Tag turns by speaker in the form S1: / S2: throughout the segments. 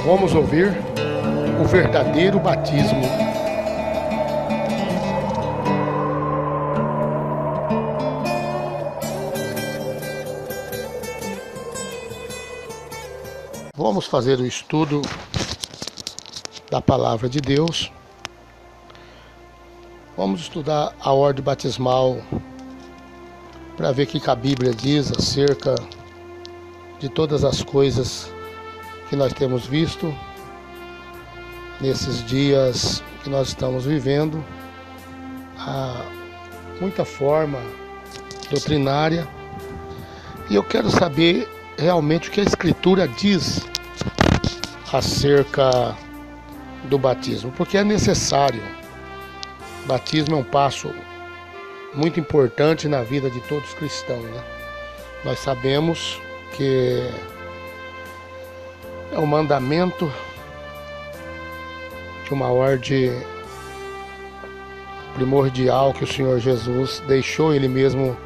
S1: Vamos ouvir o verdadeiro batismo. Vamos fazer o estudo da palavra de Deus. Vamos estudar a ordem batismal para ver o que a Bíblia diz acerca de todas as coisas que nós temos visto nesses dias que nós estamos vivendo. Há muita forma doutrinária e eu quero saber realmente o que a Escritura diz acerca do batismo, porque é necessário. O batismo é um passo muito importante na vida de todos os cristãos, né? Nós sabemos que é um mandamento de uma ordem primordial que o Senhor Jesus deixou. Ele mesmo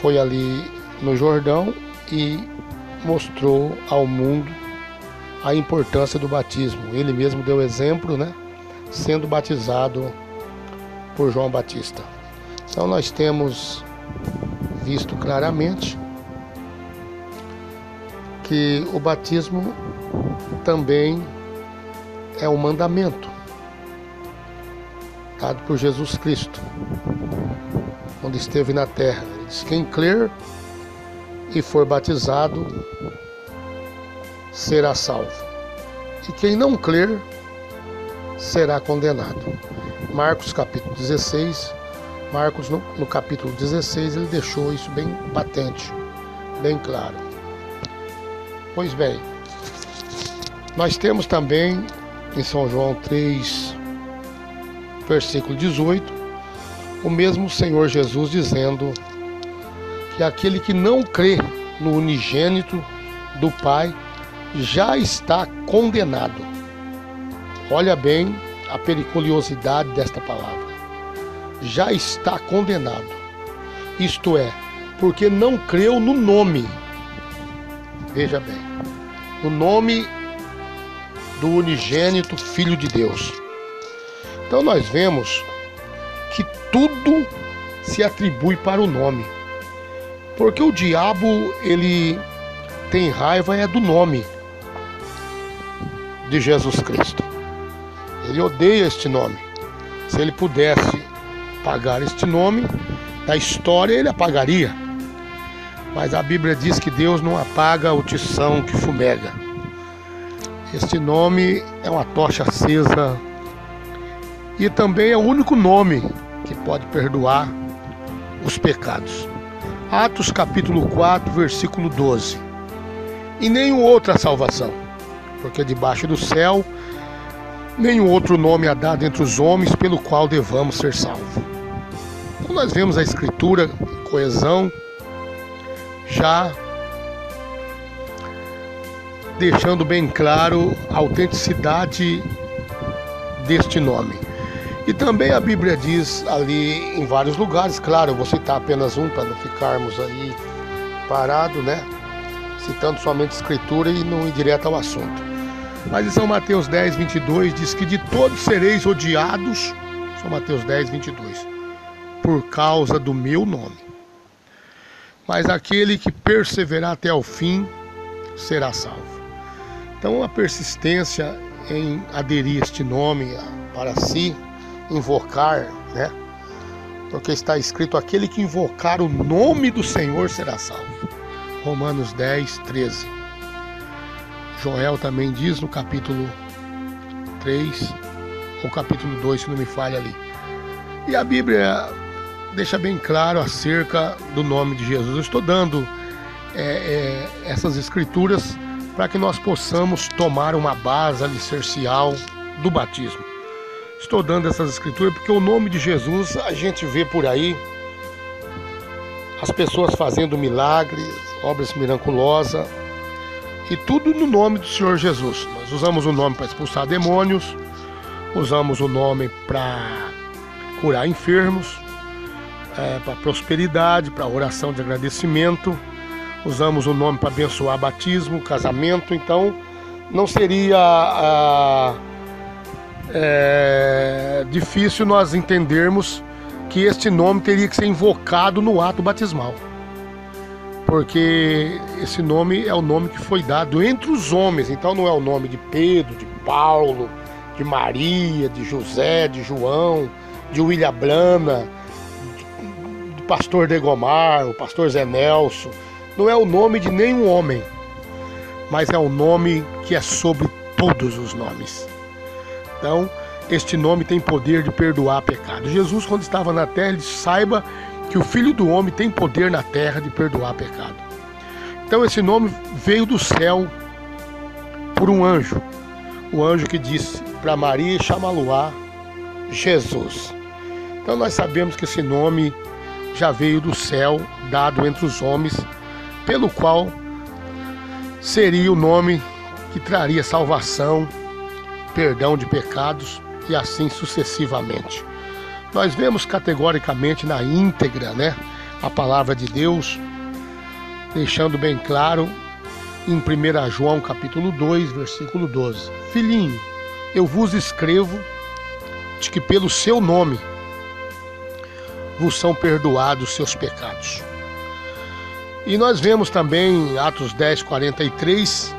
S1: foi ali no Jordão e mostrou ao mundo a importância do batismo. Ele mesmo deu exemplo, né? Sendo batizado por João Batista. Então nós temos visto claramente que o batismo também é um mandamento dado por Jesus Cristo, quando esteve na terra. Ele diz: quem crer e for batizado será salvo, e quem não crer será condenado. Marcos capítulo 16, Marcos no capítulo 16, ele deixou isso bem patente, bem claro. Pois bem, nós temos também em São João 3, versículo 18, o mesmo Senhor Jesus dizendo que aquele que não crê no unigênito do Pai já está condenado. Olha bem a periculosidade desta palavra. Já está condenado. Isto é, porque não creu no nome. Veja bem, o nome do unigênito Filho de Deus. Então nós vemos que tudo se atribui para o nome. Porque o diabo, ele tem raiva do nome de Jesus Cristo. Ele odeia este nome. Se ele pudesse apagar este nome da história, ele apagaria. Mas a Bíblia diz que Deus não apaga o tição que fumega. Este nome é uma tocha acesa e também é o único nome que pode perdoar os pecados. Atos capítulo 4, versículo 12. E nenhum outra salvação, porque debaixo do céu nenhum outro nome há dado entre os homens pelo qual devamos ser salvos. Então nós vemos a Escritura em coesão, já deixando bem claro a autenticidade deste nome. E também a Bíblia diz ali em vários lugares, claro, eu vou citar apenas um para não ficarmos aí parados, né? Citando somente a Escritura e não ir direto ao assunto. Mas em São Mateus 10, 22 diz que de todos sereis odiados, São Mateus 10, 22, por causa do meu nome. Mas aquele que perseverar até o fim será salvo. Então a persistência em aderir este nome para si, invocar, né? Porque está escrito: aquele que invocar o nome do Senhor será salvo. Romanos 10, 13. Joel também diz no capítulo 3, ou capítulo 2, se não me falha ali. E a Bíblia deixa bem claro acerca do nome de Jesus. Eu estou dando essas escrituras para que nós possamos tomar uma base alicercial do batismo. Estou dando essas escrituras porque o nome de Jesus a gente vê por aí as pessoas fazendo milagres, obras miraculosas, e tudo no nome do Senhor Jesus. Nós usamos o nome para expulsar demônios, usamos o nome para curar enfermos, para prosperidade, para oração de agradecimento. Usamos o nome para abençoar batismo, casamento. Então não seria difícil nós entendermos que este nome teria que ser invocado no ato batismal, porque esse nome é o nome que foi dado entre os homens. Então não é o nome de Pedro, de Paulo, de Maria, de José, de João, de William Blana, do pastor Degomar, o pastor Zé Nelson. Não é o nome de nenhum homem, mas é o nome que é sobre todos os nomes. Então, este nome tem poder de perdoar pecado. Jesus, quando estava na terra, ele disse: saiba que o Filho do Homem tem poder na terra de perdoar pecado. Então, esse nome veio do céu por um anjo. O anjo que disse para Maria: chamá-lo-á Jesus. Então, nós sabemos que esse nome já veio do céu, dado entre os homens, pelo qual seria o nome que traria salvação, perdão de pecados e assim sucessivamente. Nós vemos categoricamente na íntegra, a palavra de Deus, deixando bem claro em 1 João capítulo 2, versículo 12: Filhinho, eu vos escrevo de que pelo seu nome vos são perdoados os seus pecados. E nós vemos também em Atos 10, 43,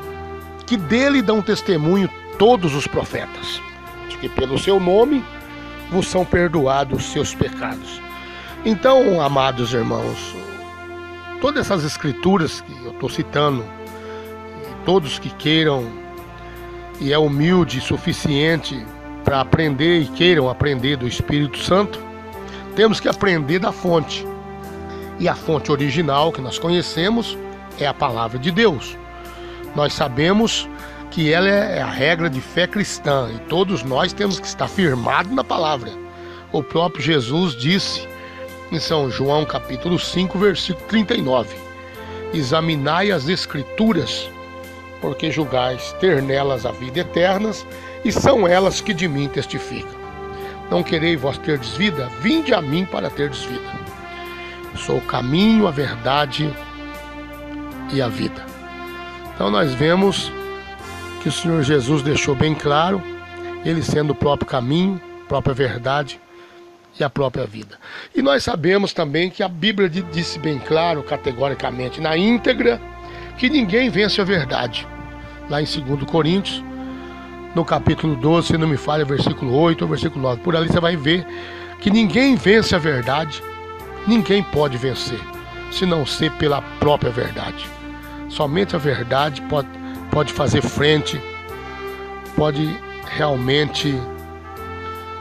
S1: que dele dão testemunho todos os profetas, de que pelo seu nome vos são perdoados os seus pecados. Então, amados irmãos, todas essas escrituras que eu estou citando, todos que queiram e é humilde e suficiente para aprender e queiram aprender do Espírito Santo, temos que aprender da fonte. E a fonte original que nós conhecemos é a palavra de Deus. Nós sabemos que ela é a regra de fé cristã e todos nós temos que estar firmados na palavra. O próprio Jesus disse em São João capítulo 5, versículo 39: examinai as escrituras, porque julgais ter nelas a vida eterna, e são elas que de mim testificam. Não quereis vós terdes vida? Vinde a mim para terdes vida. Eu sou o caminho, a verdade e a vida. Então nós vemos que o Senhor Jesus deixou bem claro, ele sendo o próprio caminho, a própria verdade e a própria vida. E nós sabemos também que a Bíblia disse bem claro, categoricamente, na íntegra, que ninguém vence a verdade. Lá em 2 Coríntios, no capítulo 12, se não me falha, versículo 8 ou versículo 9, por ali você vai ver que ninguém vence a verdade, ninguém pode vencer, se não ser pela própria verdade. Somente a verdade pode fazer frente, pode realmente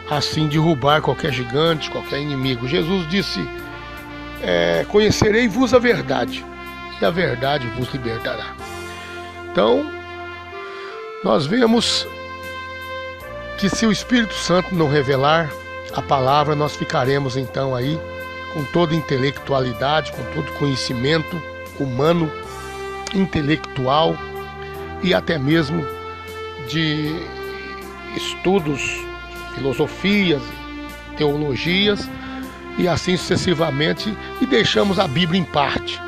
S1: assim derrubar qualquer gigante, qualquer inimigo. Jesus disse: conhecerei-vos a verdade, e a verdade vos libertará. Então, nós vemos que se o Espírito Santo não revelar a palavra, nós ficaremos então aí com toda intelectualidade, com todo conhecimento humano, intelectual e até mesmo de estudos, filosofias, teologias e assim sucessivamente, e deixamos a Bíblia em parte.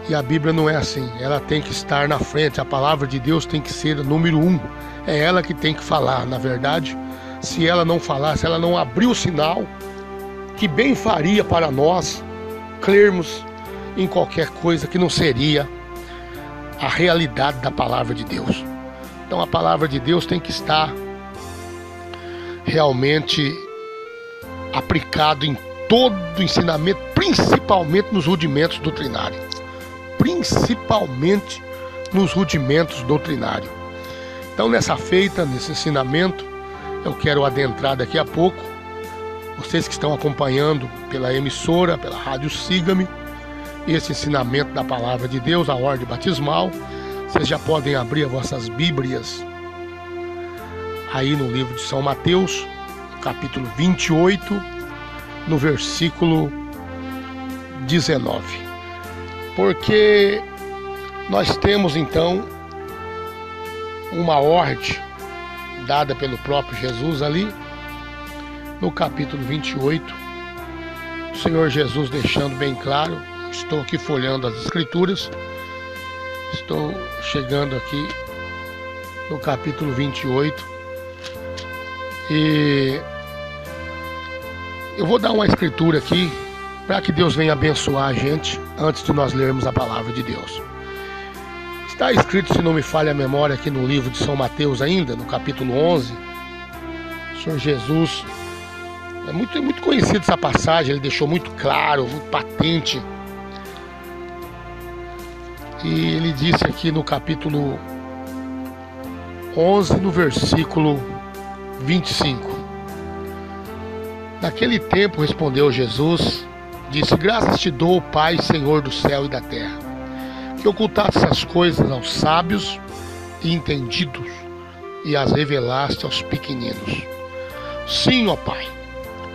S1: E a Bíblia não é assim, ela tem que estar na frente, a palavra de Deus tem que ser número 1, é ela que tem que falar. Na verdade, se ela não falar, se ela não abrir o sinal, que bem faria para nós crermos em qualquer coisa que não seria a realidade da palavra de Deus. Então a palavra de Deus tem que estar realmente aplicado em todo o ensinamento, principalmente nos rudimentos doutrinários. Principalmente nos rudimentos doutrinários. Então nessa feita, nesse ensinamento, eu quero adentrar daqui a pouco. Vocês que estão acompanhando pela emissora, pela rádio Siga-me, esse ensinamento da palavra de Deus, a ordem batismal, vocês já podem abrir as vossas Bíblias aí no livro de São Mateus, capítulo 28, no versículo 19. Porque nós temos então uma ordem dada pelo próprio Jesus ali, no capítulo 28, o Senhor Jesus deixando bem claro, estou aqui folheando as Escrituras, estou chegando aqui no capítulo 28, e eu vou dar uma escritura aqui, para que Deus venha abençoar a gente, antes de nós lermos a palavra de Deus. Está escrito, se não me falha a memória, aqui no livro de São Mateus ainda, no capítulo 11, o Senhor Jesus, é muito conhecido essa passagem, ele deixou muito claro, muito patente. E ele disse aqui no capítulo 11, no versículo 25. Naquele tempo respondeu Jesus, disse: graças te dou, Pai, Senhor do céu e da terra, que ocultaste essas coisas aos sábios e entendidos e as revelaste aos pequeninos. Sim, ó Pai,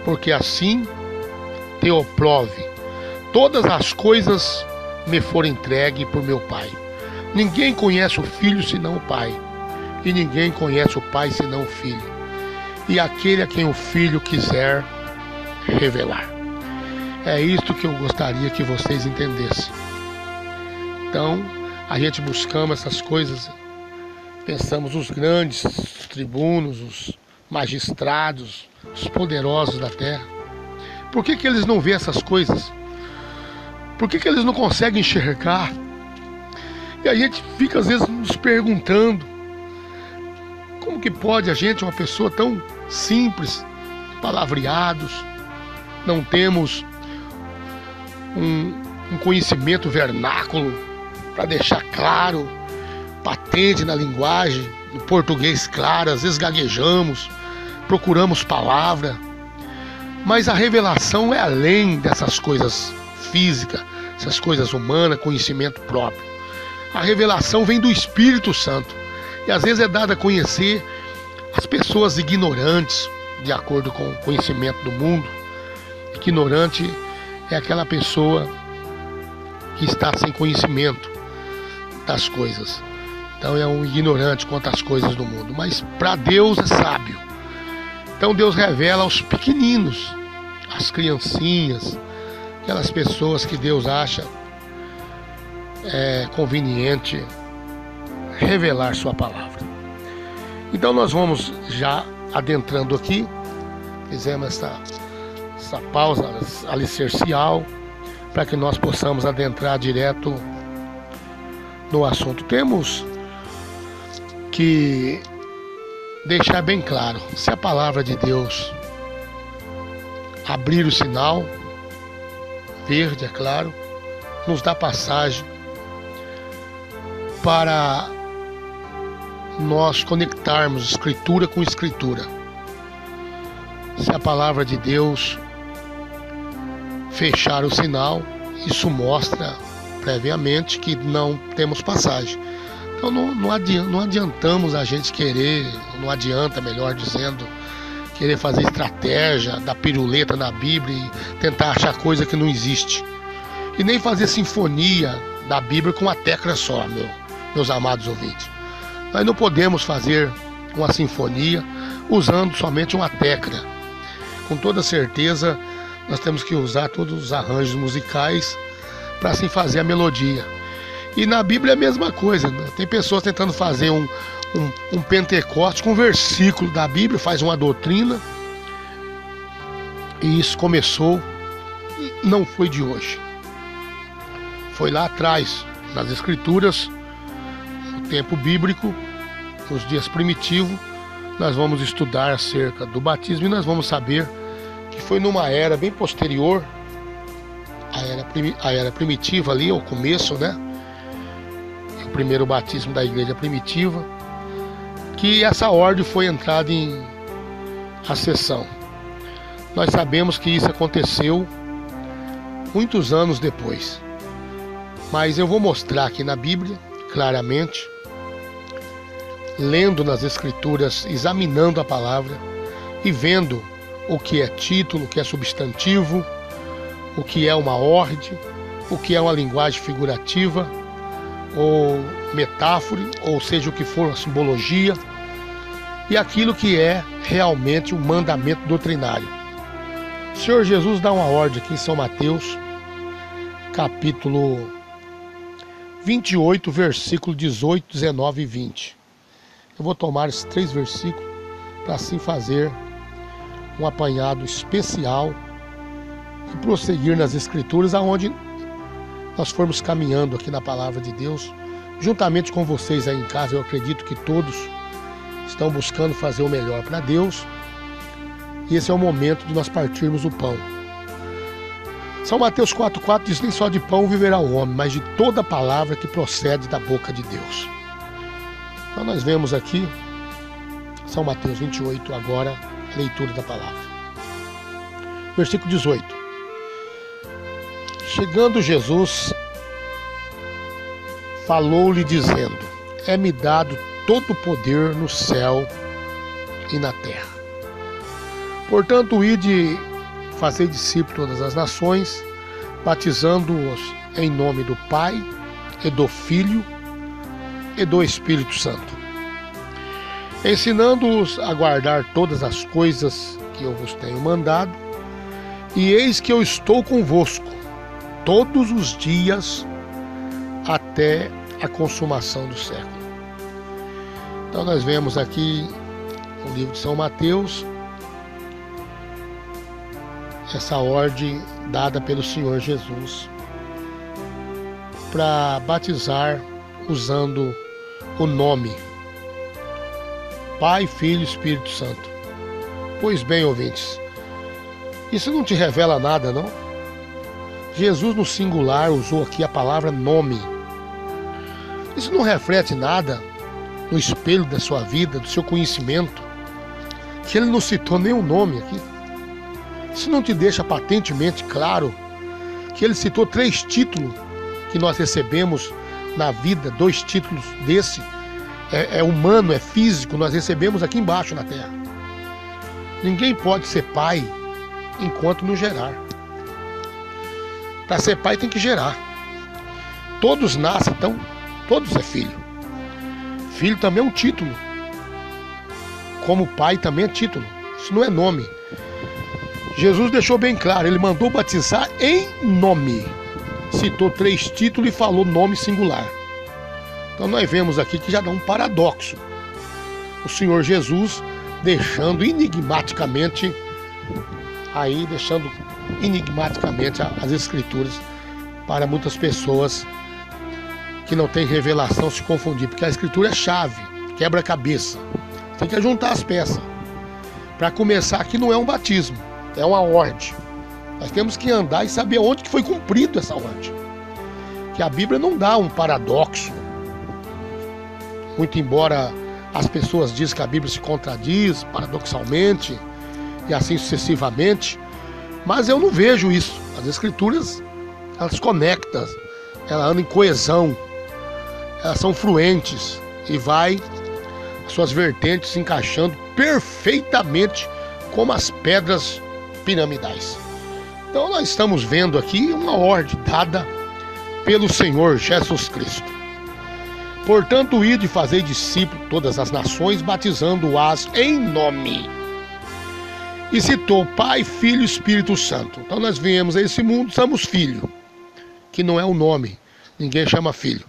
S1: porque assim te aprove. Todas as coisas me foram entregues por meu Pai. Ninguém conhece o Filho senão o Pai, e ninguém conhece o Pai senão o Filho, e aquele a quem o Filho quiser revelar. É isto que eu gostaria que vocês entendessem. Então, a gente buscamos essas coisas, pensamos os grandes tribunos, os magistrados, os poderosos da terra. Por que eles não veem essas coisas? Por que eles não conseguem enxergar? E a gente fica às vezes nos perguntando, como que pode a gente, uma pessoa tão simples, palavreados, não temos um conhecimento vernáculo para deixar claro, patente na linguagem, no português claro, às vezes gaguejamos, procuramos palavra, mas a revelação é além dessas coisas físicas, essas coisas humanas, conhecimento próprio. A revelação vem do Espírito Santo e às vezes é dada a conhecer as pessoas ignorantes, de acordo com o conhecimento do mundo. Ignorante é aquela pessoa que está sem conhecimento das coisas. Então é um ignorante quanto às coisas do mundo. Mas para Deus é sábio. Então Deus revela aos pequeninos, às criancinhas, aquelas pessoas que Deus acha conveniente revelar sua palavra. Então nós vamos já adentrando aqui. Fizemos essa pausa alicercial para que nós possamos adentrar direto no assunto. Temos que deixar bem claro, se a palavra de Deus abrir o sinal verde, é claro, nos dá passagem para nós conectarmos escritura com escritura. Se a palavra de Deus fechar o sinal, isso mostra previamente que não temos passagem. Então não adiantamos a gente querer, não adianta, melhor dizendo, querer fazer estratégia da piruleta na Bíblia e tentar achar coisa que não existe. E nem fazer sinfonia da Bíblia com uma tecla só, meus amados ouvintes. Nós não podemos fazer uma sinfonia usando somente uma tecla. Com toda certeza, nós temos que usar todos os arranjos musicais para assim fazer a melodia. E na Bíblia é a mesma coisa, né? Tem pessoas tentando fazer um Pentecoste com um versículo da Bíblia, faz uma doutrina. E isso começou, não foi de hoje. Foi lá atrás, nas Escrituras, no tempo bíblico, nos dias primitivos. Nós vamos estudar acerca do batismo e nós vamos saber que foi numa era bem posterior à era primitiva ali, ao começo, né? O primeiro batismo da igreja primitiva, que essa ordem foi entrada em acessão. Nós sabemos que isso aconteceu muitos anos depois, mas eu vou mostrar aqui na Bíblia, claramente, lendo nas Escrituras, examinando a palavra e vendo o que é título, o que é substantivo, o que é uma ordem, o que é uma linguagem figurativa ou metáfora, ou seja, o que for uma simbologia. e aquilo que é realmente um mandamento doutrinário. O Senhor Jesus dá uma ordem aqui em São Mateus, capítulo 28, versículo 18, 19 e 20. Eu vou tomar esses 3 versículos para assim fazer um apanhado especial e prosseguir nas Escrituras, aonde nós formos caminhando aqui na Palavra de Deus, juntamente com vocês aí em casa. Eu acredito que todos estão buscando fazer o melhor para Deus, e esse é o momento de nós partirmos o pão. São Mateus 4,4 diz: nem só de pão viverá o homem, mas de toda palavra que procede da boca de Deus. Então nós vemos aqui São Mateus 28, agora a leitura da palavra. Versículo 18. Chegando Jesus, falou-lhe dizendo: é-me dado todo o poder no céu e na terra. Portanto, ide, fazei discípulos todas as nações, batizando-os em nome do Pai, e do Filho, e do Espírito Santo, ensinando-os a guardar todas as coisas que eu vos tenho mandado, e eis que eu estou convosco todos os dias até a consumação do século. Então nós vemos aqui no livro de São Mateus essa ordem dada pelo Senhor Jesus para batizar usando o nome Pai, Filho e Espírito Santo. Pois bem, ouvintes, isso não te revela nada, não? Jesus no singular usou aqui a palavra nome. Isso não reflete nada no espelho da sua vida, do seu conhecimento, que ele não citou nenhum nome aqui? Isso não te deixa patentemente claro que ele citou 3 títulos que nós recebemos na vida? 2 títulos desse é humano, é físico, nós recebemos aqui embaixo na terra. Ninguém pode ser pai enquanto não gerar. Para ser pai tem que gerar. Todos nascem, então todos é filho. Filho também é um título. Como pai também é título. Isso não é nome. Jesus deixou bem claro, ele mandou batizar em nome. Citou 3 títulos e falou nome singular. Então nós vemos aqui que já dá um paradoxo. O Senhor Jesus deixando enigmaticamente as Escrituras para muitas pessoas que não têm revelação se confundir, porque a Escritura é chave, quebra-cabeça. Tem que juntar as peças. Para começar, aqui não é um batismo, é uma ordem. Nós temos que andar e saber onde que foi cumprido essa ordem. Que a Bíblia não dá um paradoxo. Muito embora as pessoas dizem que a Bíblia se contradiz paradoxalmente e assim sucessivamente, mas eu não vejo isso. As Escrituras, elas conectam, elas andam em coesão, elas são fluentes e vai as suas vertentes se encaixando perfeitamente como as pedras piramidais. Então nós estamos vendo aqui uma ordem dada pelo Senhor Jesus Cristo. Portanto, ide e fazei discípulos todas as nações, batizando-as em nome. E citou Pai, Filho e Espírito Santo. Então nós viemos a esse mundo, somos filho, que não é o nome, ninguém chama filho.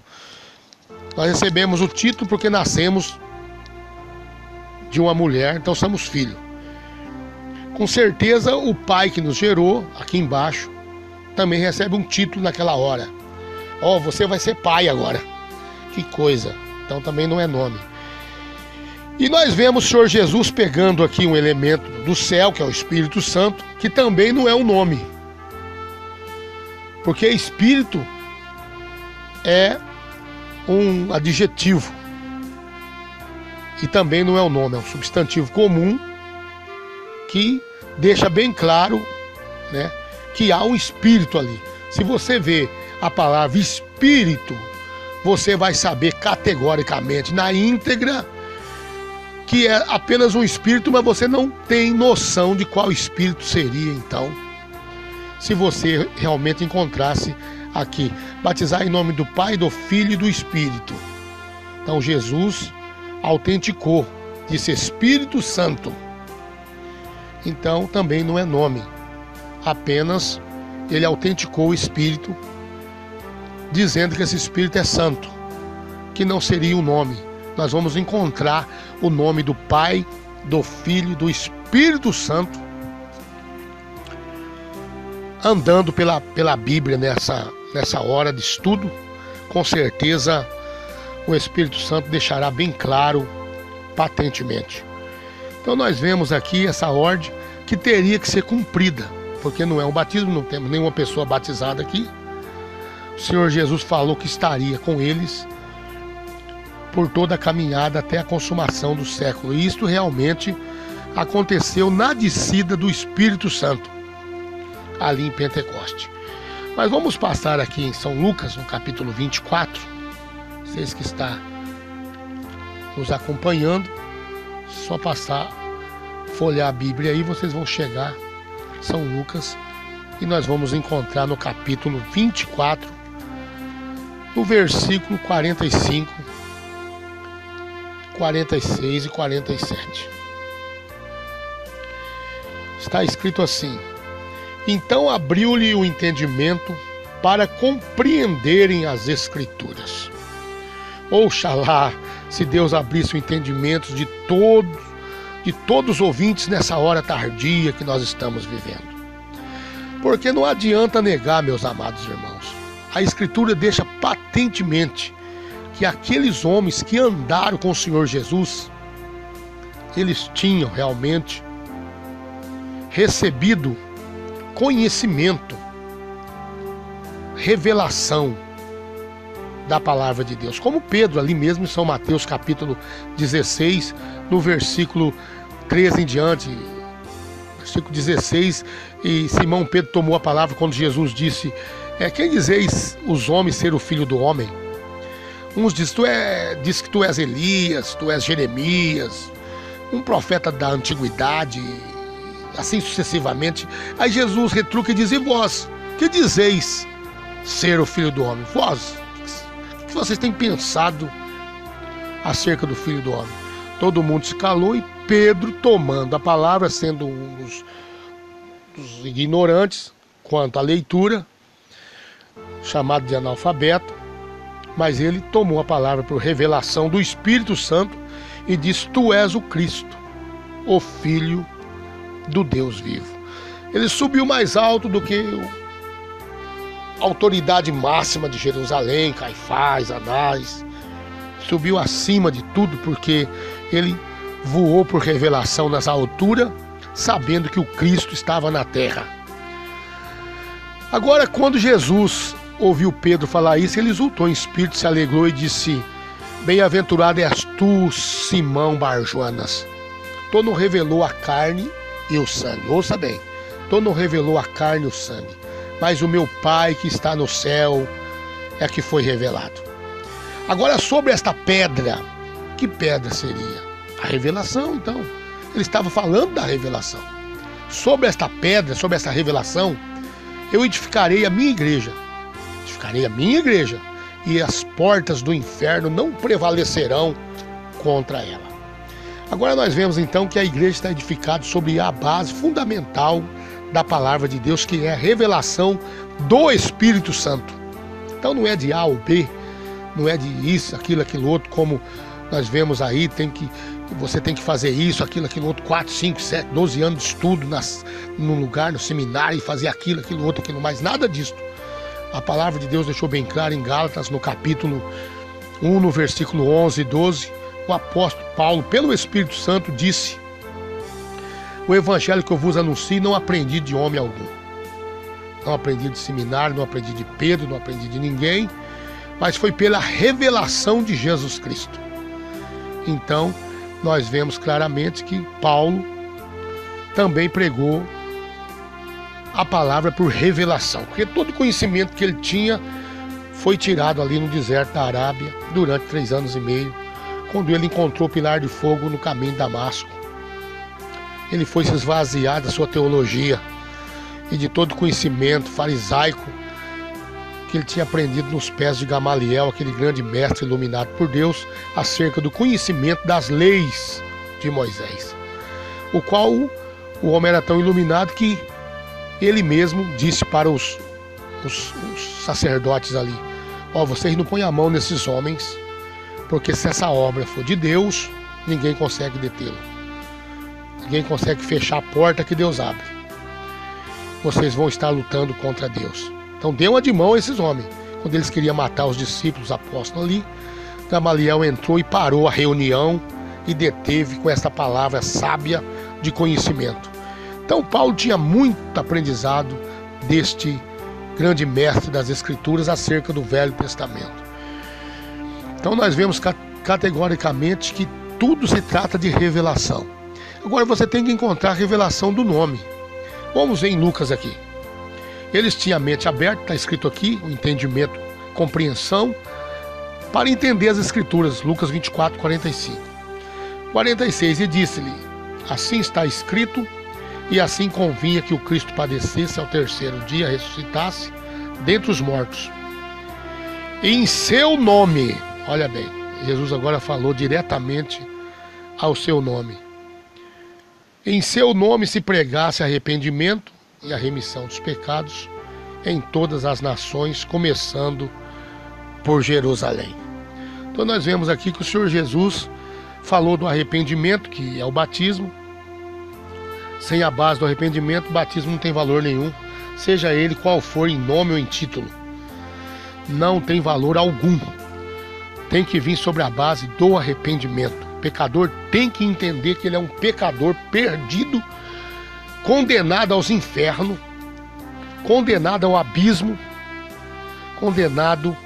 S1: Nós recebemos o título porque nascemos de uma mulher, então somos filho. Com certeza o pai que nos gerou, aqui embaixo, também recebe um título naquela hora. Ó, você vai ser pai agora. Que coisa. Então também não é nome. E nós vemos o Senhor Jesus pegando aqui um elemento do céu, que é o Espírito Santo, que também não é um nome. Porque Espírito é um adjetivo. E também não é um nome, é um substantivo comum que deixa bem claro, né, que há um espírito ali. Se você vê a palavra espírito, você vai saber categoricamente, na íntegra, que é apenas um espírito, mas você não tem noção de qual espírito seria, então, se você realmente encontrasse aqui. Batizar em nome do Pai, do Filho e do Espírito. Então Jesus autenticou disse Espírito Santo. Então também não é nome, apenas ele autenticou o Espírito, dizendo que esse Espírito é santo, que não seria um nome. Nós vamos encontrar o nome do Pai, do Filho e do Espírito Santo andando pela Bíblia nessa hora de estudo. Com certeza o Espírito Santo deixará bem claro, patentemente. Então nós vemos aqui essa ordem que teria que ser cumprida, porque não é um batismo, não temos nenhuma pessoa batizada aqui. O Senhor Jesus falou que estaria com eles por toda a caminhada até a consumação do século. E isto realmente aconteceu na descida do Espírito Santo, ali em Pentecoste. Mas vamos passar aqui em São Lucas, no capítulo 24. Vocês que estão nos acompanhando, só passar, folhear a Bíblia aí, vocês vão chegar em São Lucas, e nós vamos encontrar no capítulo 24, no versículo 45, 46 e 47. Está escrito assim: então abriu-lhe o entendimento para compreenderem as Escrituras. Oxalá se Deus abrisse o entendimento de todos os ouvintes nessa hora tardia que nós estamos vivendo. Porque não adianta negar, meus amados irmãos, a Escritura deixa patentemente que aqueles homens que andaram com o Senhor Jesus, eles tinham realmente recebido conhecimento, revelação da palavra de Deus. Como Pedro, ali mesmo em São Mateus capítulo 16, no versículo 13 em diante, versículo 16, e Simão Pedro tomou a palavra quando Jesus disse: quem dizeis os homens ser o filho do homem? Uns dizem diz que tu és Elias, tu és Jeremias, um profeta da antiguidade, assim sucessivamente. Aí Jesus retruca e diz: e vós, que dizeis ser o filho do homem? Vós, o que vocês têm pensado acerca do filho do homem? Todo mundo se calou, e Pedro, tomando a palavra, sendo um dos ignorantes quanto à leitura, chamado de analfabeto, mas ele tomou a palavra por revelação do Espírito Santo e disse: tu és o Cristo, o Filho do Deus vivo. Ele subiu mais alto do que a autoridade máxima de Jerusalém, Caifás, Anás. Subiu acima de tudo, porque ele voou por revelação nas alturas, sabendo que o Cristo estava na terra. Agora, quando Jesus ouviu Pedro falar isso, ele exultou em espírito, se alegrou e disse: bem-aventurado és tu, Simão Bar-Jonas. Tu não revelou a carne e o sangue. Ouça bem: tu não revelou a carne e o sangue, mas o meu Pai que está no céu é que foi revelado. Agora, sobre esta pedra, que pedra seria? A revelação. Então, ele estava falando da revelação. Sobre esta pedra, sobre esta revelação, eu edificarei a minha igreja. Edificarei a minha igreja, e as portas do inferno não prevalecerão contra ela. Agora nós vemos então que a igreja está edificada sobre a base fundamental da palavra de Deus, que é a revelação do Espírito Santo. Então não é de A ou B, não é de isso, aquilo outro, como nós vemos aí, você tem que fazer isso, aquilo outro, 4, 5, 7, 12 anos de estudo num lugar, no seminário, e fazer aquilo outro, aquilo mais, nada disso. A palavra de Deus deixou bem claro em Gálatas, no capítulo 1, no versículo 11 e 12, o apóstolo Paulo, pelo Espírito Santo, disse: o evangelho que eu vos anuncio não aprendi de homem algum. Não aprendi de seminário, não aprendi de Pedro, não aprendi de ninguém, mas foi pela revelação de Jesus Cristo. Então, nós vemos claramente que Paulo também pregou a palavra por revelação, porque todo o conhecimento que ele tinha foi tirado ali no deserto da Arábia durante 3 anos e meio, quando ele encontrou o pilar de fogo no caminho de Damasco. Ele foi se esvaziar da sua teologia e de todo o conhecimento farisaico que ele tinha aprendido nos pés de Gamaliel, aquele grande mestre iluminado por Deus, acerca do conhecimento das leis de Moisés, o qual o homem era tão iluminado que ele mesmo disse para os sacerdotes ali: ó, vocês não põem a mão nesses homens, porque se essa obra for de Deus, ninguém consegue detê-lo. Ninguém consegue fechar a porta que Deus abre. Vocês vão estar lutando contra Deus. Então dê uma de mão a esses homens. Quando eles queriam matar os discípulos, os apóstolos ali, Gamaliel entrou e parou a reunião e deteve com essa palavra sábia de conhecimento. Então Paulo tinha muito aprendizado deste grande mestre das Escrituras acerca do Velho Testamento. Então nós vemos categoricamente que tudo se trata de revelação. Agora você tem que encontrar a revelação do nome. Vamos ver em Lucas aqui. Eles tinham a mente aberta, está escrito aqui, o entendimento, compreensão, para entender as Escrituras. Lucas 24, 45. 46, e disse-lhe: assim está escrito, e assim convinha que o Cristo padecesse, ao terceiro dia ressuscitasse dentre os mortos. E em seu nome, olha bem, Jesus agora falou diretamente ao seu nome. Em seu nome se pregasse arrependimento e a remissão dos pecados em todas as nações, começando por Jerusalém. Então nós vemos aqui que o Senhor Jesus falou do arrependimento, que é o batismo. Sem a base do arrependimento, o batismo não tem valor nenhum, seja ele qual for, em nome ou em título. Não tem valor algum. Tem que vir sobre a base do arrependimento. O pecador tem que entender que ele é um pecador perdido, condenado aos infernos, condenado ao abismo, condenado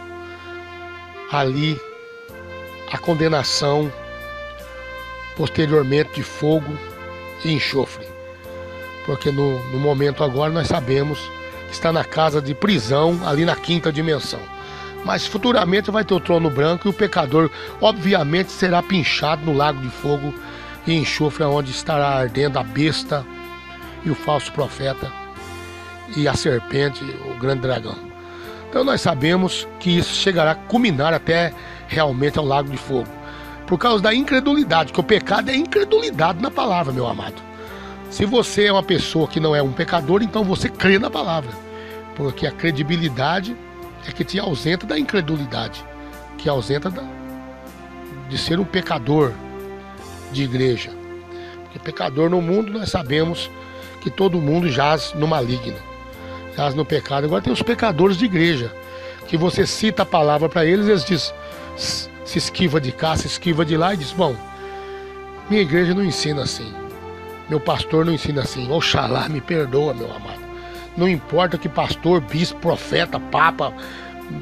S1: ali à condenação posteriormente de fogo e enxofre. Porque no momento agora nós sabemos que está na casa de prisão, ali na quinta dimensão. Mas futuramente vai ter o trono branco e o pecador obviamente será pinchado no lago de fogo e enxofre, onde estará ardendo a besta e o falso profeta e a serpente, o grande dragão. Então nós sabemos que isso chegará a culminar até realmente ao lago de fogo, por causa da incredulidade, que o pecado é incredulidade na palavra, meu amado. Se você é uma pessoa que não é um pecador, então você crê na palavra, porque a credibilidade é que te ausenta da incredulidade, que ausenta de ser um pecador de igreja. Porque pecador no mundo, nós sabemos que todo mundo jaz no maligno, jaz no pecado. Agora tem os pecadores de igreja, que você cita a palavra para eles, eles dizem, se esquiva de cá, se esquiva de lá, e diz: bom, minha igreja não ensina assim, meu pastor não ensina assim. Oxalá me perdoa, meu amado. Não importa que pastor, bispo, profeta, papa,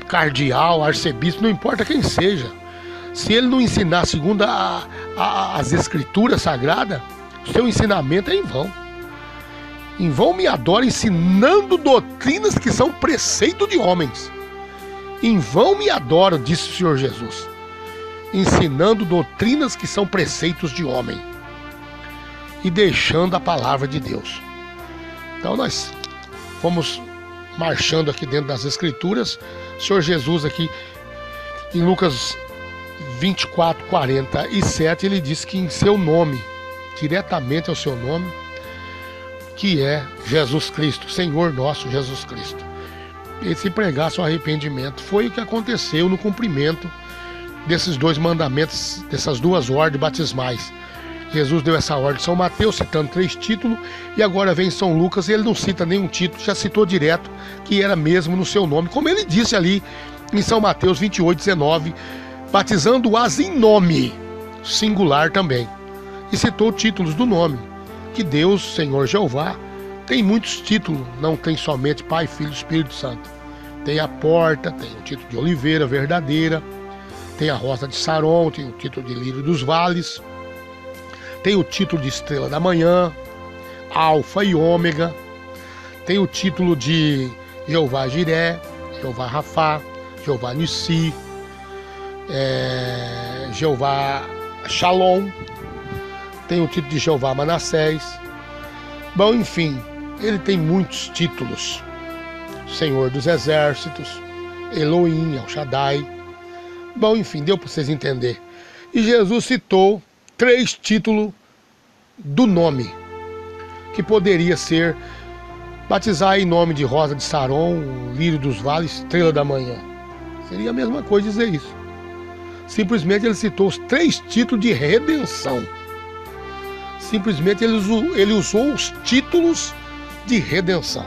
S1: cardeal, arcebispo, não importa quem seja, se ele não ensinar segundo as escrituras sagradas, o seu ensinamento é em vão. Em vão me adora ensinando doutrinas que são preceito de homens. Em vão me adora, disse o Senhor Jesus, ensinando doutrinas que são preceitos de homem e deixando a palavra de Deus. Então nós fomos marchando aqui dentro das Escrituras. O Senhor Jesus aqui em Lucas 24, 47, ele diz que em seu nome, diretamente ao seu nome, que é Jesus Cristo, Senhor nosso Jesus Cristo, ele se pregasse o arrependimento. Foi o que aconteceu no cumprimento desses dois mandamentos, dessas duas ordens batismais. Jesus deu essa ordem em São Mateus, citando 3 títulos, e agora vem São Lucas e ele não cita nenhum título, já citou direto que era mesmo no seu nome, como ele disse ali em São Mateus 28, 19, batizando-as em nome, singular também, e citou títulos do nome, que Deus, Senhor Jeová, tem muitos títulos, não tem somente Pai, Filho e Espírito Santo. Tem a porta, tem o título de oliveira verdadeira, tem a rosa de Saron, tem o título de lírio dos vales, tem o título de estrela da manhã, alfa e ômega, tem o título de Jeová Jiré, Jeová Rafá, Jeová Nissi, Jeová Shalom, tem o título de Jeová Manassés. Bom, enfim, ele tem muitos títulos: Senhor dos Exércitos, Elohim, El Shaddai. Bom, enfim, deu para vocês entenderem. E Jesus citou 3 títulos do nome, que poderia ser batizar em nome de Rosa de Saron, Lírio dos Vales, Estrela da Manhã. Seria a mesma coisa dizer isso. Simplesmente ele citou os 3 títulos de redenção. Simplesmente ele usou os títulos de redenção.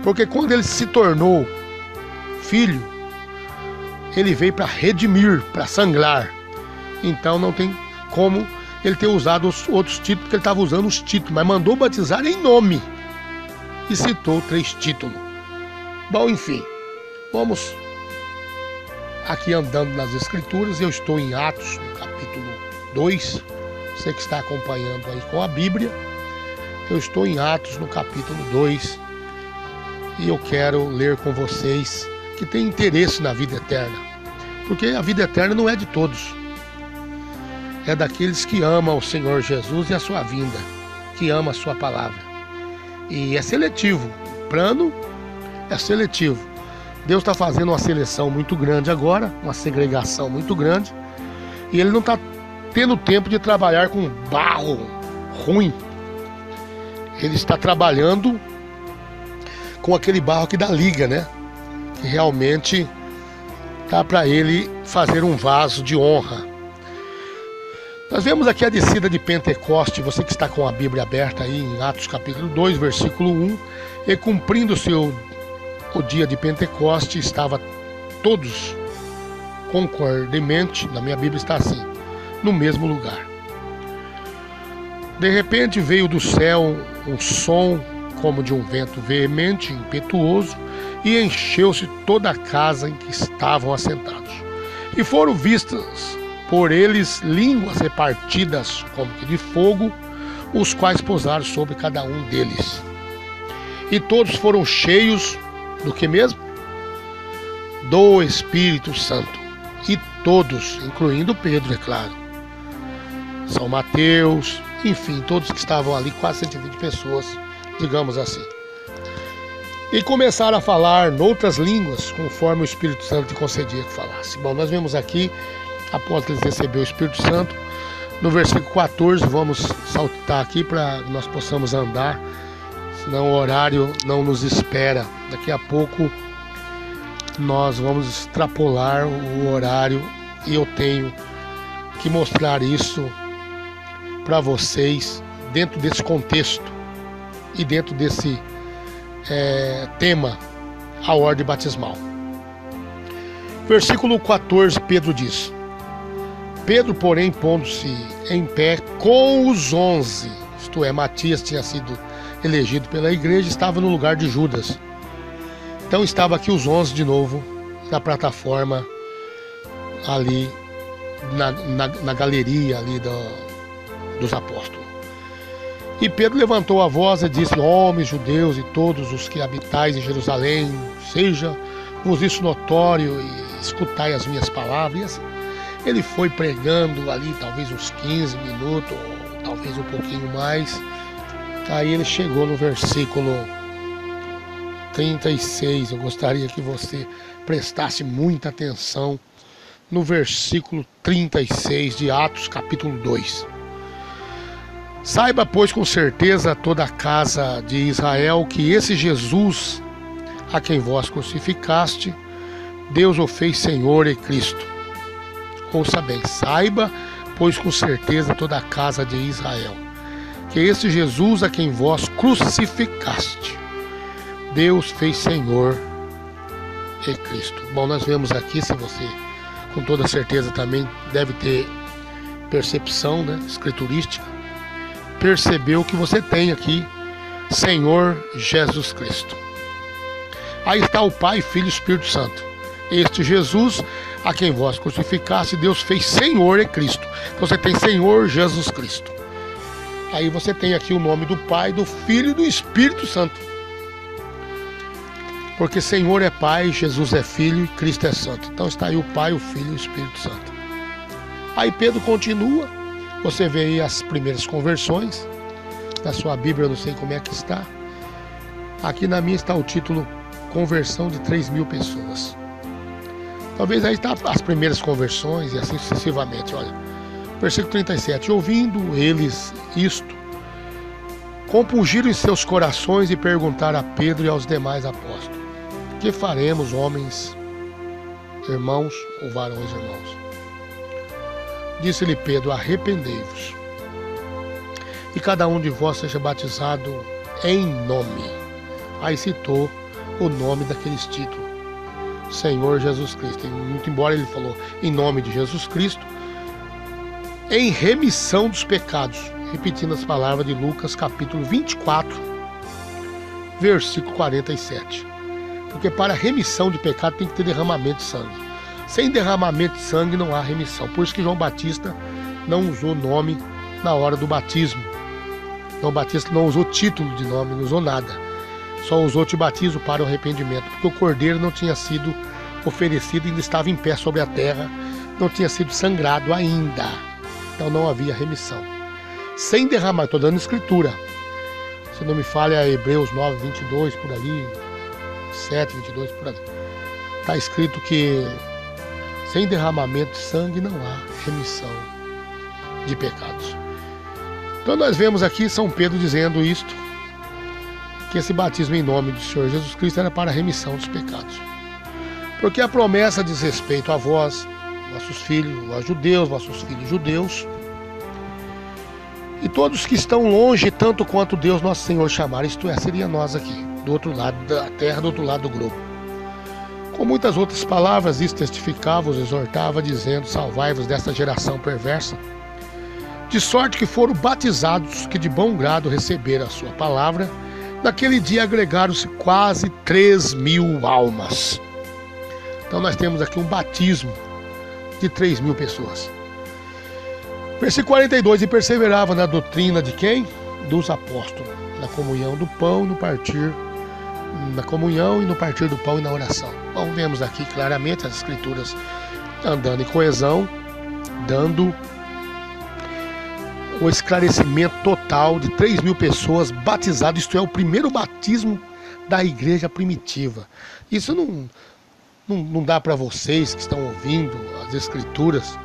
S1: Porque quando ele se tornou filho, ele veio para redimir, para sangrar. Então não tem como ele ter usado os outros títulos, porque ele estava usando os títulos, mas mandou batizar em nome. E citou 3 títulos. Bom, enfim, vamos aqui andando nas Escrituras. Eu estou em Atos, no capítulo 2. Você que está acompanhando aí com a Bíblia, eu estou em Atos, no capítulo 2. E eu quero ler com vocês que têm interesse na vida eterna. Porque a vida eterna não é de todos. É daqueles que amam o Senhor Jesus e a sua vinda, que amam a sua palavra. E é seletivo, o plano é seletivo. Deus está fazendo uma seleção muito grande agora, uma segregação muito grande, e Ele não está tendo tempo de trabalhar com barro ruim. Ele está trabalhando com aquele barro que dá liga, né? Que realmente dá para Ele fazer um vaso de honra. Nós vemos aqui a descida de Pentecoste, você que está com a Bíblia aberta aí em Atos capítulo 2, versículo 1. E cumprindo-se o dia de Pentecoste, estava todos concordemente, na minha Bíblia está assim, no mesmo lugar. De repente veio do céu um som como de um vento veemente, impetuoso, e encheu-se toda a casa em que estavam assentados. E foram vistas por eles línguas repartidas como que de fogo, os quais pousaram sobre cada um deles. E todos foram cheios do que mesmo? Do Espírito Santo. E todos, incluindo Pedro, é claro, São Mateus, enfim, todos que estavam ali, quase 120 pessoas, digamos assim. E começaram a falar noutras línguas, conforme o Espírito Santo lhe concedia que falasse. Bom, nós vemos aqui, após eles receber o Espírito Santo, no versículo 14, vamos saltar aqui para nós possamos andar, senão o horário não nos espera. Daqui a pouco nós vamos extrapolar o horário e eu tenho que mostrar isso para vocês dentro desse contexto e dentro desse tema, a ordem batismal. Versículo 14, Pedro diz: Pedro, porém, pondo-se em pé com os 11, isto é, Matias tinha sido elegido pela igreja, estava no lugar de Judas. Então estava aqui os 11 de novo, na plataforma, ali, na galeria ali dos apóstolos. E Pedro levantou a voz e disse: homens, judeus e todos os que habitais em Jerusalém, seja-vos isso notório e escutai as minhas palavras. E assim, ele foi pregando ali talvez uns 15 minutos, ou talvez um pouquinho mais. Aí ele chegou no versículo 36. Eu gostaria que você prestasse muita atenção no versículo 36 de Atos capítulo 2. Saiba, pois, com certeza toda a casa de Israel que esse Jesus, a quem vós crucificaste, Deus o fez Senhor e Cristo. Ouça bem, saiba, pois com certeza toda a casa de Israel, que esse Jesus a quem vós crucificaste, Deus fez Senhor e Cristo. Bom, nós vemos aqui, se você com toda certeza também deve ter percepção, né, escriturística, percebeu que você tem aqui Senhor Jesus Cristo. Aí está o Pai, Filho e Espírito Santo. Este Jesus, a quem vós crucificaste, Deus fez Senhor e Cristo. Você tem Senhor Jesus Cristo. Aí você tem aqui o nome do Pai, do Filho e do Espírito Santo. Porque Senhor é Pai, Jesus é Filho e Cristo é Santo. Então está aí o Pai, o Filho e o Espírito Santo. Aí Pedro continua. Você vê aí as primeiras conversões. Na sua Bíblia eu não sei como é que está. Aqui na minha está o título Conversão de 3.000 pessoas. Talvez aí está as primeiras conversões e assim sucessivamente. Olha, Versículo 37. Ouvindo eles isto, compungiram em seus corações e perguntaram a Pedro e aos demais apóstolos: que faremos, homens, irmãos ou varões irmãos? Disse-lhe Pedro: arrependei-vos, e cada um de vós seja batizado em nome. Aí citou o nome daqueles títulos: Senhor Jesus Cristo. Muito embora ele falou em nome de Jesus Cristo, em remissão dos pecados, repetindo as palavras de Lucas capítulo 24, versículo 47. Porque para remissão de pecado tem que ter derramamento de sangue. Sem derramamento de sangue não há remissão. Por isso que João Batista não usou nome na hora do batismo. João Batista não usou título de nome, não usou nada. Só usou te batizo para o arrependimento, porque o cordeiro não tinha sido oferecido, ainda estava em pé sobre a terra, não tinha sido sangrado ainda. Então não havia remissão. Sem derramar, estou dando escritura. Se não me falha, é Hebreus 9, 22, por ali, 7, 22, por ali. Está escrito que sem derramamento de sangue não há remissão de pecados. Então nós vemos aqui São Pedro dizendo isto, que esse batismo em nome do Senhor Jesus Cristo era para a remissão dos pecados. Porque a promessa diz respeito a vós, vossos filhos, vós judeus, vossos filhos judeus, e todos que estão longe, tanto quanto Deus nosso Senhor chamar, isto é, seria nós aqui, do outro lado da terra, do outro lado do globo. Com muitas outras palavras, isso testificava, os exortava, dizendo: salvai-vos desta geração perversa, de sorte que foram batizados que de bom grado receberam a sua palavra. Naquele dia agregaram-se quase 3.000 almas. Então nós temos aqui um batismo de 3.000 pessoas. Versículo 42. E perseverava na doutrina de quem? Dos apóstolos, na comunhão do pão, no partir, na comunhão e no partir do pão e na oração. Bom, vemos aqui claramente as escrituras andando em coesão, dando o esclarecimento total de 3.000 pessoas batizadas. Isto é o primeiro batismo da igreja primitiva. Isso não dá para vocês que estão ouvindo as escrituras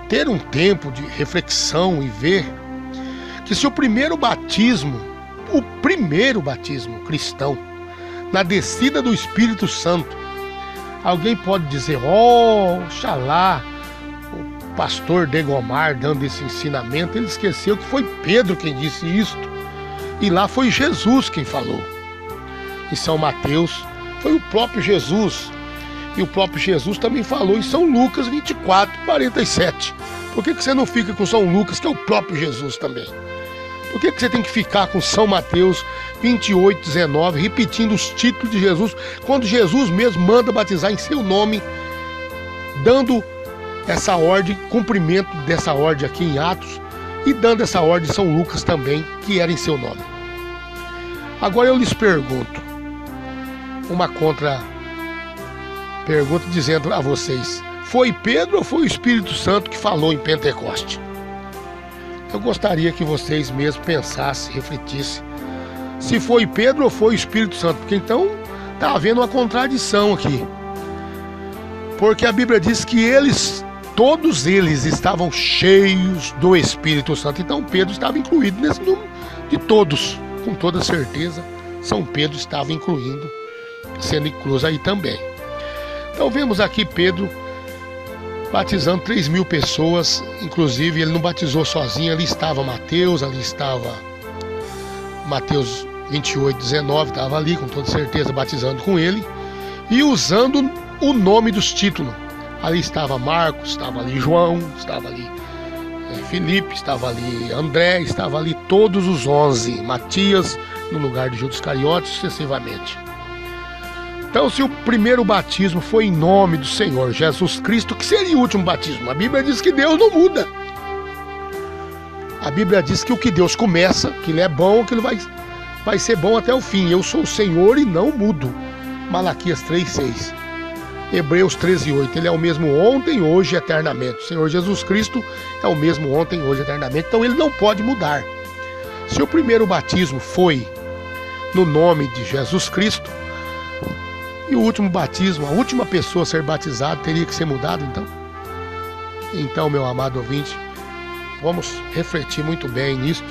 S1: ter um tempo de reflexão e ver que se o primeiro batismo cristão, na descida do Espírito Santo, alguém pode dizer: oxalá, o pastor Degomar dando esse ensinamento, ele esqueceu que foi Pedro quem disse isto, e lá foi Jesus quem falou. Em São Mateus foi o próprio Jesus, e o próprio Jesus também falou em São Lucas 24, 47. Por que você não fica com São Lucas, que é o próprio Jesus também? Por que você tem que ficar com São Mateus 28, 19, repetindo os títulos de Jesus, quando Jesus mesmo manda batizar em seu nome, dando essa ordem, cumprimento dessa ordem aqui em Atos, e dando essa ordem em São Lucas também, que era em seu nome? Agora eu lhes pergunto, uma contra-pergunta dizendo a vocês: foi Pedro ou foi o Espírito Santo que falou em Pentecoste? Eu gostaria que vocês mesmos pensassem, refletissem, se foi Pedro ou foi o Espírito Santo, porque então está havendo uma contradição aqui. Porque a Bíblia diz que todos eles estavam cheios do Espírito Santo. Então Pedro estava incluído nesse número de todos, com toda certeza. São Pedro estava sendo incluso aí também. Então vemos aqui Pedro batizando 3.000 pessoas, inclusive ele não batizou sozinho, ali estava Mateus, ali estava Mateus 28, 19, estava ali com toda certeza batizando com ele e usando o nome dos títulos. Ali estava Marcos, estava ali João, estava ali Filipe, estava ali André, estava ali todos os 11, Matias no lugar de Judas Iscariotes, sucessivamente. Então, se o primeiro batismo foi em nome do Senhor Jesus Cristo, que seria o último batismo? A Bíblia diz que Deus não muda. A Bíblia diz que o que Deus começa, que Ele é bom, que Ele vai ser bom até o fim. Eu sou o Senhor e não mudo. Malaquias 3:6. Hebreus 13:8. Ele é o mesmo ontem, hoje e eternamente. O Senhor Jesus Cristo é o mesmo ontem, hoje e eternamente. Então Ele não pode mudar. Se o primeiro batismo foi no nome de Jesus Cristo, e o último batismo, a última pessoa a ser batizada, teria que ser mudado então? Então, meu amado ouvinte, vamos refletir muito bem nisto.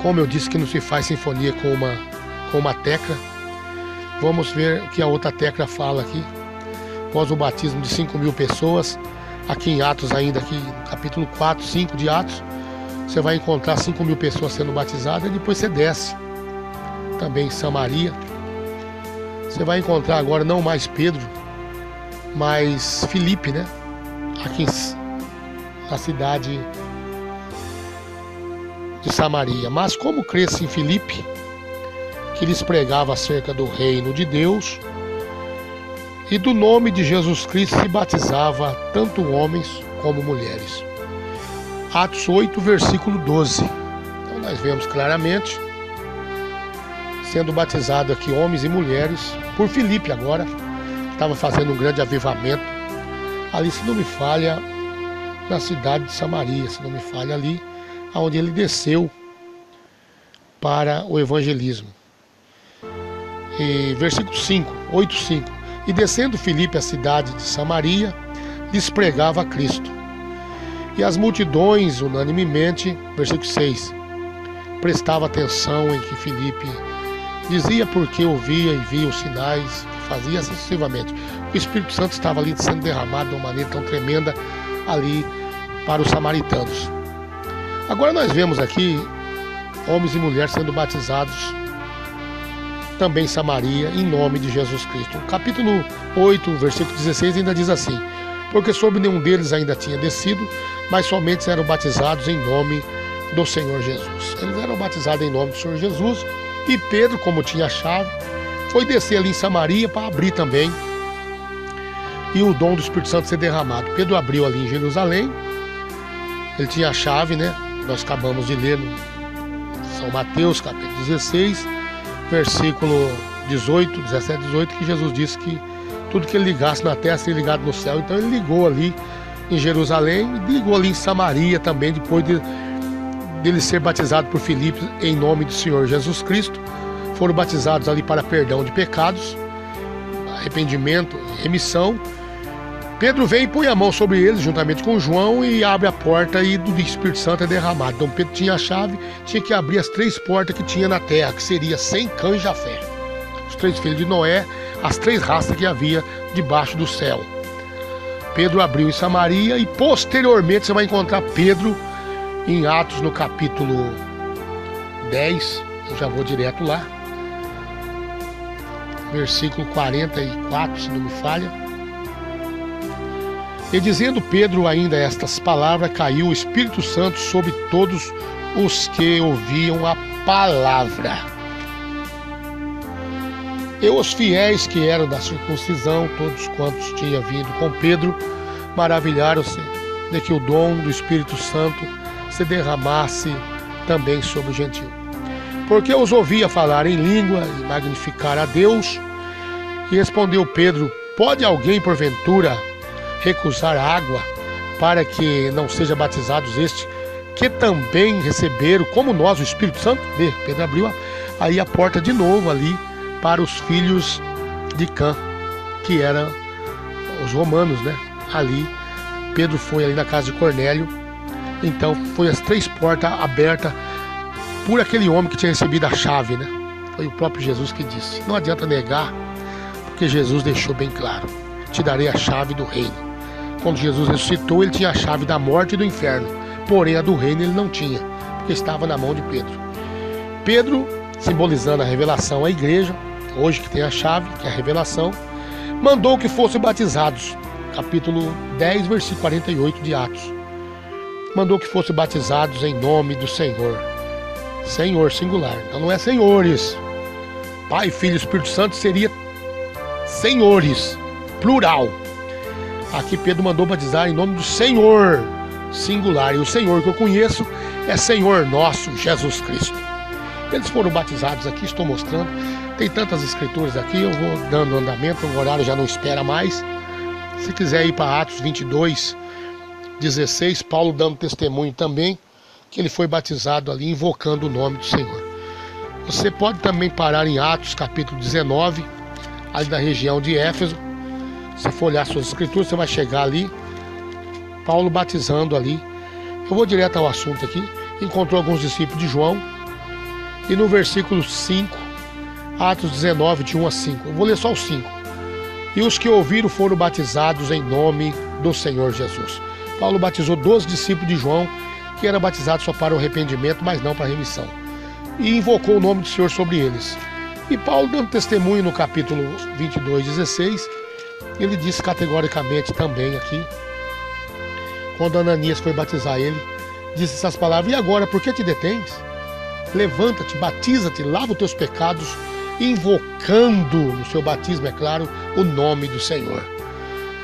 S1: Como eu disse que não se faz sinfonia com uma tecla, vamos ver o que a outra tecla fala aqui. Após o batismo de 5.000 pessoas, aqui em Atos ainda, aqui capítulo 4, 5 de Atos, você vai encontrar 5.000 pessoas sendo batizadas, e depois você desce também em Samaria. Você vai encontrar agora não mais Pedro, mas Filipe, né? Aqui na cidade de Samaria. Mas como cresce em Filipe, que lhes pregava acerca do reino de Deus e do nome de Jesus Cristo, se batizava tanto homens como mulheres. Atos 8, versículo 12. Então nós vemos claramente sendo batizado aqui homens e mulheres por Filipe agora, que estava fazendo um grande avivamento ali, se não me falha, na cidade de Samaria, se não me falha, ali onde ele desceu para o evangelismo. E versículo 5, 8:5. E descendo Filipe à cidade de Samaria, lhes pregava a Cristo. E as multidões, unanimemente, versículo 6, prestava atenção em que Filipe dizia, porque ouvia e via os sinais que fazia sucessivamente. O Espírito Santo estava ali sendo derramado de uma maneira tão tremenda ali para os samaritanos. Agora nós vemos aqui homens e mulheres sendo batizados também em Samaria, em nome de Jesus Cristo. O capítulo 8, versículo 16 ainda diz assim: porque sobre nenhum deles ainda tinha descido, mas somente eram batizados em nome do Senhor Jesus. Eles eram batizados em nome do Senhor Jesus, e Pedro, como tinha a chave, foi descer ali em Samaria para abrir também e o dom do Espírito Santo ser derramado. Pedro abriu ali em Jerusalém, ele tinha a chave, né? Nós acabamos de ler no São Mateus, capítulo 16, versículo 18, 17, 18, que Jesus disse que tudo que ele ligasse na terra seria ligado no céu. Então ele ligou ali em Jerusalém e ligou ali em Samaria também, depois dele ser batizado por Filipe em nome do Senhor Jesus Cristo. Foram batizados ali para perdão de pecados, arrependimento, remissão. Pedro vem e põe a mão sobre eles, juntamente com João, e abre a porta, e do Espírito Santo é derramado. Então Pedro tinha a chave, tinha que abrir as 3 portas que tinha na terra, que seria Sem, Cã e Jafé. Os 3 filhos de Noé, as 3 raças que havia debaixo do céu. Pedro abriu em Samaria, e posteriormente você vai encontrar Pedro em Atos, no capítulo 10, eu já vou direto lá, versículo 44, se não me falha. E dizendo Pedro ainda estas palavras, caiu o Espírito Santo sobre todos os que ouviam a palavra. E os fiéis que eram da circuncisão, todos quantos tinham vindo com Pedro, maravilharam-se de que o dom do Espírito Santo se derramasse também sobre o gentio. Porque os ouvia falar em língua e magnificar a Deus. E respondeu Pedro: pode alguém porventura recusar água para que não seja batizados estes que também receberam como nós o Espírito Santo? Pedro abriu aí a porta de novo ali para os filhos de Cã, que eram os romanos, né? Ali Pedro foi ali na casa de Cornélio. Então foi as 3 portas abertas por aquele homem que tinha recebido a chave, né? Foi o próprio Jesus que disse. Não adianta negar, porque Jesus deixou bem claro: te darei a chave do reino. Quando Jesus ressuscitou, ele tinha a chave da morte e do inferno, porém a do reino ele não tinha, porque estava na mão de Pedro. Pedro, simbolizando a revelação à igreja, hoje que tem a chave, que é a revelação, mandou que fossem batizados. Capítulo 10, versículo 48 de Atos. Mandou que fossem batizados em nome do Senhor. Senhor, singular. Então não é senhores. Pai, Filho e Espírito Santo seria senhores, plural. Aqui Pedro mandou batizar em nome do Senhor, singular. E o Senhor que eu conheço é Senhor nosso, Jesus Cristo. Eles foram batizados aqui, estou mostrando. Tem tantas escrituras aqui, eu vou dando andamento, o horário já não espera mais. Se quiser ir para Atos 22, 16, Paulo dando testemunho também, que ele foi batizado ali, invocando o nome do Senhor. Você pode também parar em Atos, capítulo 19, ali da região de Éfeso. Se for olhar suas escrituras, você vai chegar ali Paulo batizando ali. Eu vou direto ao assunto aqui. Encontrou alguns discípulos de João. E no versículo 5, Atos 19, de 1 a 5. Eu vou ler só os 5. E os que ouviram foram batizados em nome do Senhor Jesus. Paulo batizou 12 discípulos de João, que eram batizados só para o arrependimento, mas não para a remissão. E invocou o nome do Senhor sobre eles. E Paulo, dando testemunho no capítulo 22, 16, ele disse categoricamente também aqui, quando Ananias foi batizar ele, disse essas palavras: e agora, por que te detens? Levanta-te, batiza-te, lava os teus pecados, invocando no seu batismo, é claro, o nome do Senhor.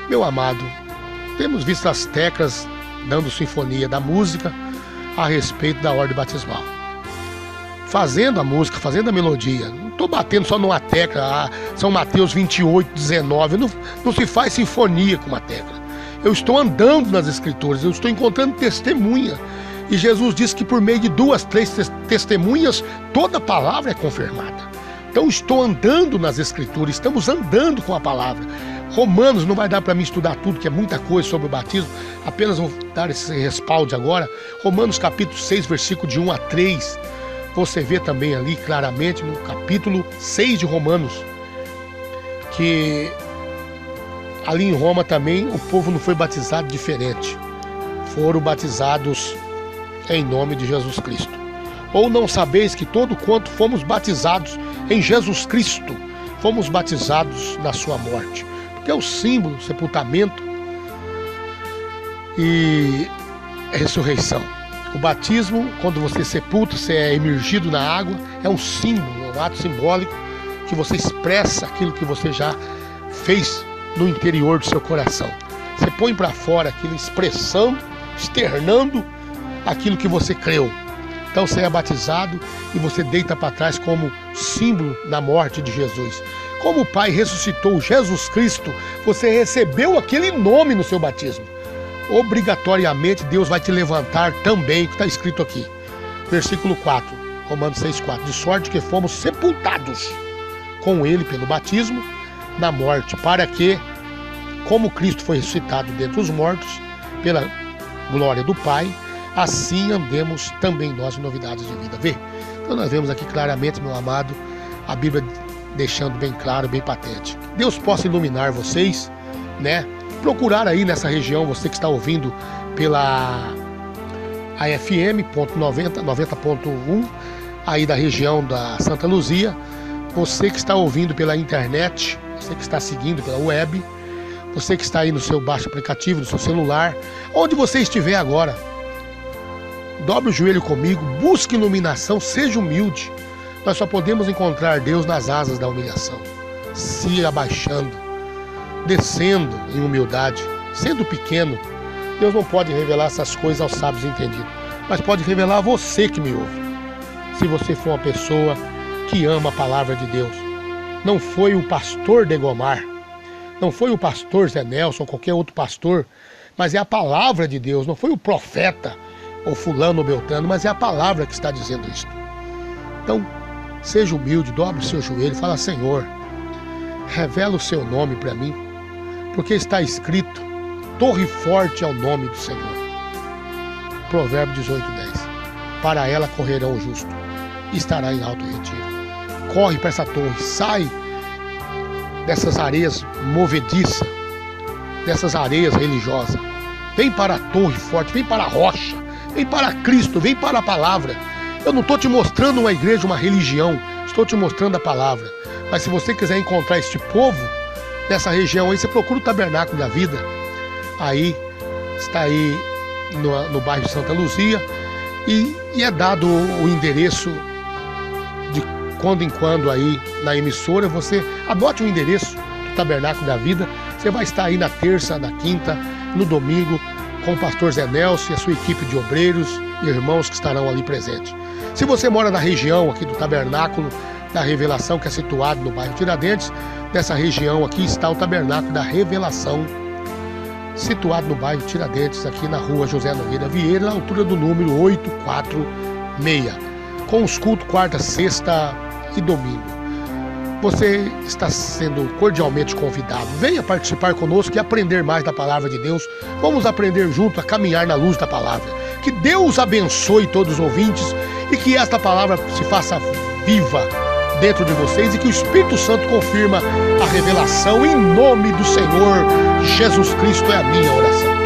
S1: Meu amado, temos visto as teclas dando sinfonia da música a respeito da ordem batismal. Fazendo a música, fazendo a melodia. Não estou batendo só numa tecla, São Mateus 28, 19. Não se faz sinfonia com uma tecla. Eu estou andando nas Escrituras, eu estou encontrando testemunha. E Jesus disse que por meio de 2, 3 testemunhas, toda palavra é confirmada. Então estou andando nas Escrituras, estamos andando com a palavra. Romanos, não vai dar para mim estudar tudo, que é muita coisa sobre o batismo, apenas vou dar esse respaldo agora. Romanos capítulo 6, versículo de 1 a 3. Você vê também ali claramente no capítulo 6 de Romanos, que ali em Roma também o povo não foi batizado diferente. Foram batizados em nome de Jesus Cristo. Ou não sabeis que todo quanto fomos batizados em Jesus Cristo, fomos batizados na sua morte. Porque é o símbolo, sepultamento e ressurreição. O batismo, quando você sepulta, você é imergido na água, é um símbolo, um ato simbólico que você expressa aquilo que você já fez no interior do seu coração. Você põe para fora aquilo, expressando, externando aquilo que você creu. Então você é batizado e você deita para trás como símbolo da morte de Jesus. Como o Pai ressuscitou Jesus Cristo, você recebeu aquele nome no seu batismo. Obrigatoriamente Deus vai te levantar também, que está escrito aqui. Versículo 4, Romanos 6,4. De sorte que fomos sepultados com Ele pelo batismo na morte, para que, como Cristo foi ressuscitado dentre os mortos, pela glória do Pai, assim andemos também nós em novidades de vida. Vê? Então nós vemos aqui claramente, meu amado, a Bíblia deixando bem claro, bem patente. Deus possa iluminar vocês, né? Procurar aí nessa região, você que está ouvindo pela AFM.90, 90.1, aí da região da Santa Luzia, você que está ouvindo pela internet, você que está seguindo pela web, você que está aí no seu baixo aplicativo, no seu celular, onde você estiver agora, dobre o joelho comigo, busque iluminação, seja humilde. Nós só podemos encontrar Deus nas asas da humilhação, se abaixando, descendo em humildade, sendo pequeno. Deus não pode revelar essas coisas aos sábios entendidos, mas pode revelar a você que me ouve. Se você for uma pessoa que ama a palavra de Deus, não foi o pastor Degomar, não foi o pastor Zé Nelson, qualquer outro pastor, mas é a palavra de Deus, não foi o profeta ou fulano ou beltrano, mas é a palavra que está dizendo isso. Então, seja humilde, dobre o seu joelho, fala: Senhor, revela o seu nome para mim, porque está escrito: torre forte é o nome do Senhor. Provérbio 18:10. Para ela correrá o justo, e estará em alto retiro. Corre para essa torre, sai dessas areias movediças, dessas areias religiosas. Vem para a torre forte, vem para a rocha, vem para Cristo, vem para a palavra. Eu não estou te mostrando uma igreja, uma religião, estou te mostrando a palavra. Mas se você quiser encontrar este povo nessa região aí, você procura o Tabernáculo da Vida. Aí, está aí no bairro Santa Luzia, e é dado o endereço de quando em quando aí na emissora. Você anote o endereço do Tabernáculo da Vida. Você vai estar aí na terça, na quinta, no domingo, com o pastor Zé Nelson e a sua equipe de obreiros e irmãos que estarão ali presentes. Se você mora na região aqui do Tabernáculo da Revelação, que é situado no bairro Tiradentes, nessa região aqui está o Tabernáculo da Revelação, situado no bairro Tiradentes, aqui na rua José Nogueira Vieira, na altura do número 846, com os cultos quarta, sexta e domingo. Você está sendo cordialmente convidado. Venha participar conosco e aprender mais da palavra de Deus. Vamos aprender junto a caminhar na luz da palavra. Que Deus abençoe todos os ouvintes e que esta palavra se faça viva dentro de vocês e que o Espírito Santo confirma a revelação em nome do Senhor Jesus Cristo, é a minha oração.